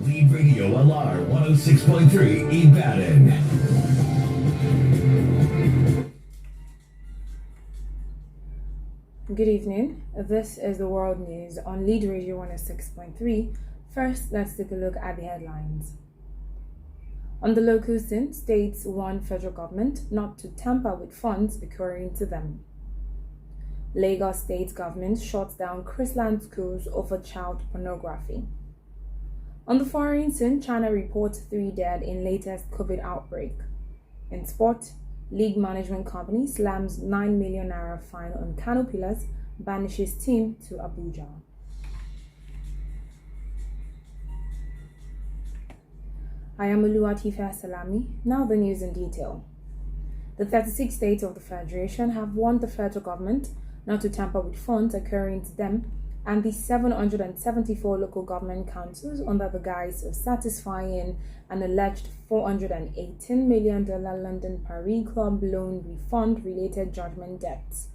Lead Radio LR 106.3 Ibadan. Good evening. This is the World News on Lead Radio 106.3. First, let's take a look at the headlines. On the local scene, states warn federal government not to tamper with funds accruing to them. Lagos state government shuts down Christian schools over child pornography. On the foreign scene, China reports 3 dead in latest COVID outbreak. In sport, league management company slams 9 million naira fine on Kano Pillars, banishes team to Abuja. I am Oluwatife Salami. Now the news in detail. The 36 states of the Federation have warned the federal government not to tamper with funds accruing to them and the 774 local government councils under the guise of satisfying an alleged $418 million London Paris Club loan refund-related judgment debts.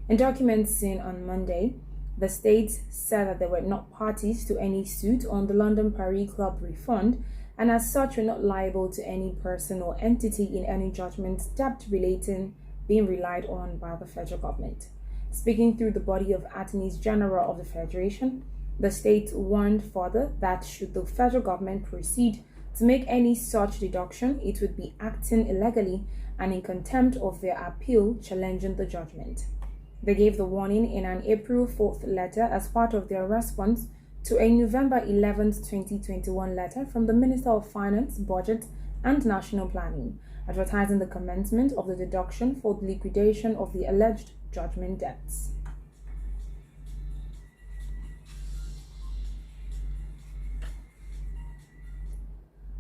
In documents seen on Monday, the states said that they were not parties to any suit on the London Paris Club refund and as such were not liable to any person or entity in any judgment debt being relied on by the federal government. Speaking through the body of Attorneys General of the Federation, the state warned further that should the federal government proceed to make any such deduction, it would be acting illegally and in contempt of their appeal challenging the judgment. They gave the warning in an April 4th letter as part of their response to a November 11th, 2021 letter from the Minister of Finance, Budget and National Planning, advertising the commencement of the deduction for the liquidation of the alleged judgment debts.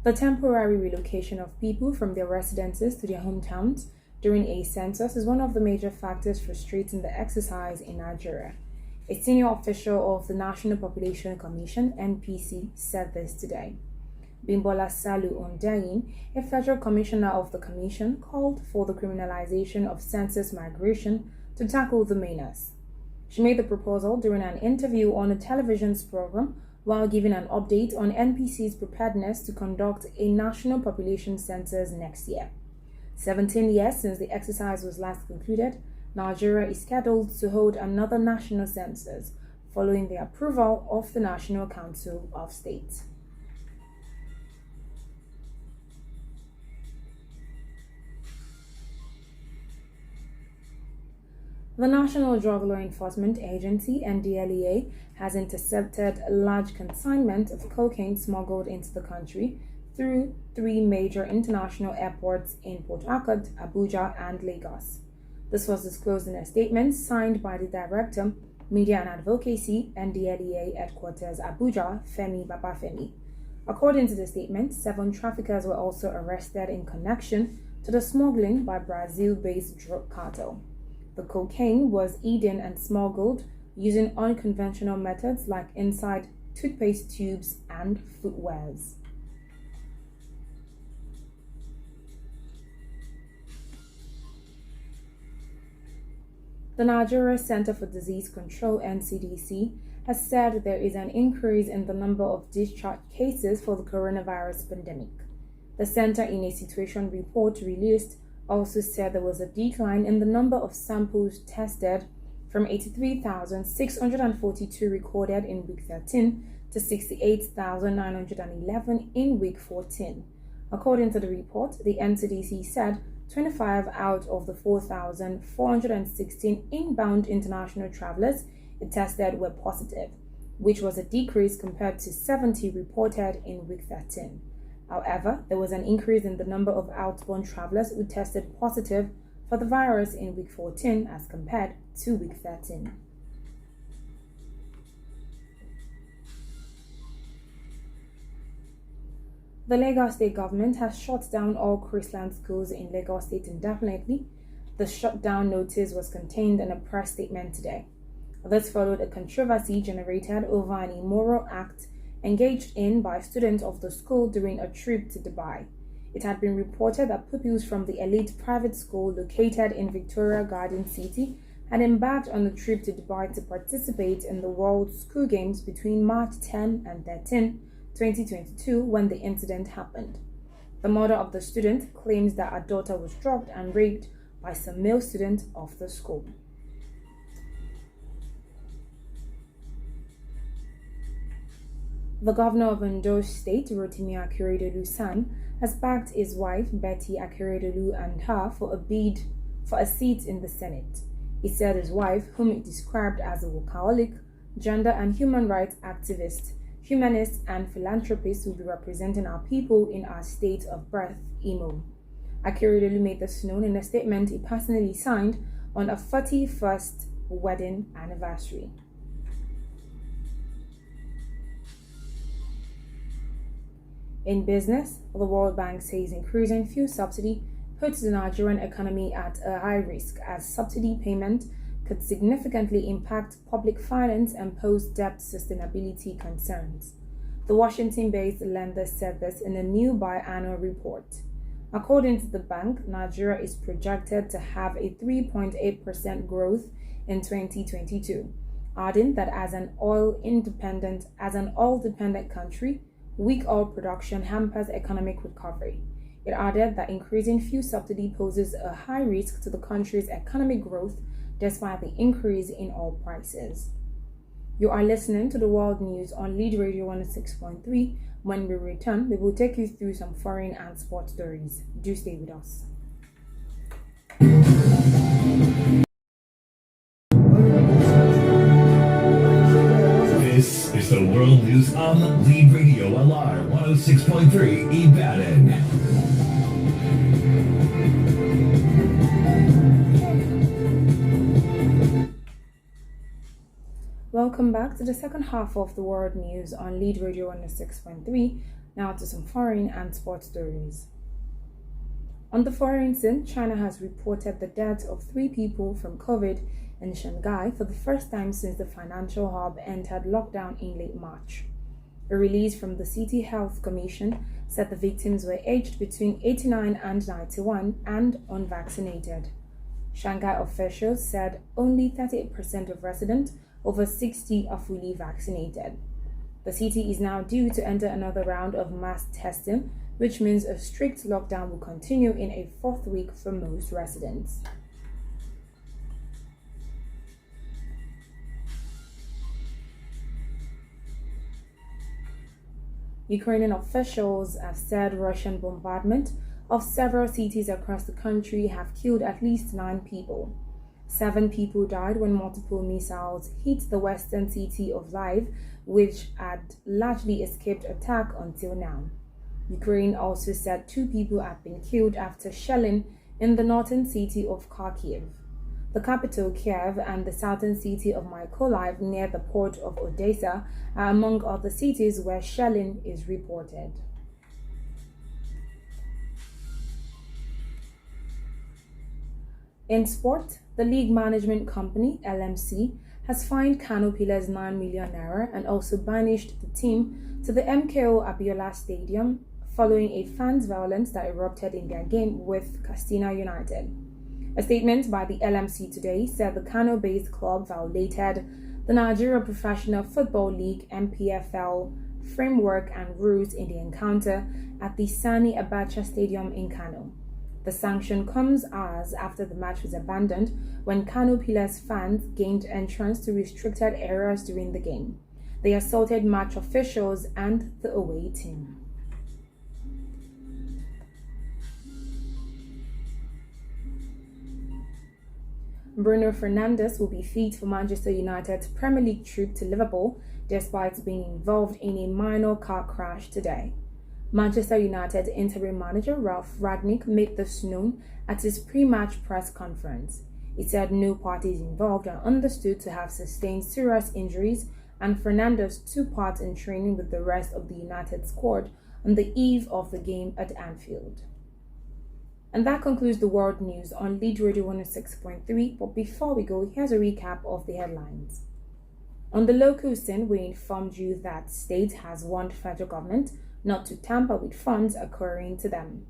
The temporary relocation of people from their residences to their hometowns during a census is one of the major factors frustrating the exercise in Nigeria. A senior official of the National Population Commission, NPC, said this today. Bimbola Salu Ondayin, a federal commissioner of the commission, called for the criminalization of census migration to tackle the menace. She made the proposal during an interview on a television program while giving an update on NPC's preparedness to conduct a national population census next year. 17 years since the exercise was last concluded, Nigeria is scheduled to hold another national census following the approval of the National Council of States. The National Drug Law Enforcement Agency, NDLEA, has intercepted a large consignment of cocaine smuggled into the country through 3 major international airports in Port Harcourt, Abuja, and Lagos. This was disclosed in a statement signed by the Director, Media and Advocacy, NDLEA Headquarters, Abuja, Femi Babafemi. According to the statement, 7 traffickers were also arrested in connection to the smuggling by Brazil-based drug cartel. The cocaine was hidden and smuggled using unconventional methods like inside toothpaste tubes and footwears. The Nigeria Center for Disease Control, NCDC, has said there is an increase in the number of discharged cases for the coronavirus pandemic. The center, in a situation report released, also said there was a decline in the number of samples tested from 83,642 recorded in week 13 to 68,911 in week 14. According to the report, the NCDC said 25 out of the 4,416 inbound international travelers it tested were positive, which was a decrease compared to 70 reported in week 13. However, there was an increase in the number of outbound travelers who tested positive for the virus in week 14 as compared to week 13. The Lagos State government has shut down all Christian schools in Lagos State indefinitely. The shutdown notice was contained in a press statement today. This followed a controversy generated over an immoral act engaged in by students of the school during a trip to Dubai. It had been reported that pupils from the elite private school located in Victoria Garden City had embarked on a trip to Dubai to participate in the World School Games between March 10 and 13, 2022, when the incident happened. The mother of the student claims that her daughter was drugged and raped by some male students of the school. The governor of Ondo State, Rotimi Akeredolu's son, has backed his wife, Betty Akeredolu, and her for a bid for a seat in the Senate. He said his wife, whom he described as a workaholic, gender and human rights activist, humanist, and philanthropist, will be representing our people in our state of birth, Imo. Akeredolu made this known in a statement he personally signed on a 41st wedding anniversary. In business, the World Bank says increasing fuel subsidy puts the Nigerian economy at a high risk, as subsidy payment could significantly impact public finance and pose debt sustainability concerns. The Washington-based lender said this in a new biannual report. According to the bank, Nigeria is projected to have a 3.8% growth in 2022, adding that as an oil-dependent country, weak oil production hampers economic recovery. It added that increasing fuel subsidy poses a high risk to the country's economic growth despite the increase in oil prices. You are listening to the World News on Lead Radio 106.3. When we return, we will take you through some foreign and sports stories. Do stay with us. This is the World News on Lead Radio LR 106.3 Ibadan. Welcome back to the second half of the World News on Lead Radio 106.3. Now to some foreign and sports stories. On the foreign scene, China has reported the death of 3 people from COVID in Shanghai for the first time since the financial hub entered lockdown in late March. A release from the City Health Commission said the victims were aged between 89 and 91 and unvaccinated. Shanghai officials said only 38% of residents over 60 are fully vaccinated. The city is now due to enter another round of mass testing, which means a strict lockdown will continue in a 4th week for most residents. Ukrainian officials have said Russian bombardment of several cities across the country have killed at least 9 people. 7 people died when multiple missiles hit the western city of Lviv, which had largely escaped attack until now. Ukraine also said 2 people have been killed after shelling in the northern city of Kharkiv. The capital, Kiev, and the southern city of Mykolaiv near the port of Odessa are among other cities where shelling is reported. In sport, the league management company, LMC, has fined Kano Pillars 9 million naira and also banished the team to the MKO Abiola Stadium following a fans' violence that erupted in their game with Castina United. A statement by the LMC today said the Kano-based club violated the Nigeria Professional Football League (NPFL) framework and rules in the encounter at the Sani Abacha Stadium in Kano. The sanction comes as after the match was abandoned when Kano Pillars fans gained entrance to restricted areas during the game. They assaulted match officials and the away team. Bruno Fernandes will be fit for Manchester United's Premier League trip to Liverpool despite being involved in a minor car crash today. Manchester United interim manager Ralph Rangnick made this known at his pre-match press conference. He said no parties involved are understood to have sustained serious injuries, and Fernandes took part in training with the rest of the United squad on the eve of the game at Anfield. And that concludes the world news on Lead Radio 106.3. But before we go, here's a recap of the headlines. On the local scene, we informed you that state has warned federal government not to tamper with funds accruing to them.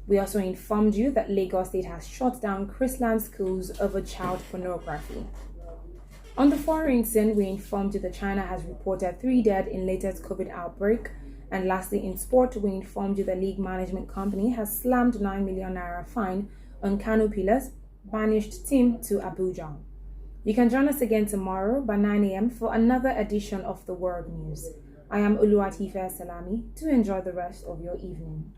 We also informed you that Lagos State has shut down Christian schools over child pornography. On the foreign scene, we informed you that China has reported 3 dead in latest COVID outbreak. And lastly, in sport, we informed you the league management company has slammed 9 million naira fine on Kano Pillars, banished team to Abuja. You can join us again tomorrow by 9 a.m. for another edition of the World News. I am Oluwatife Salami. Do enjoy the rest of your evening.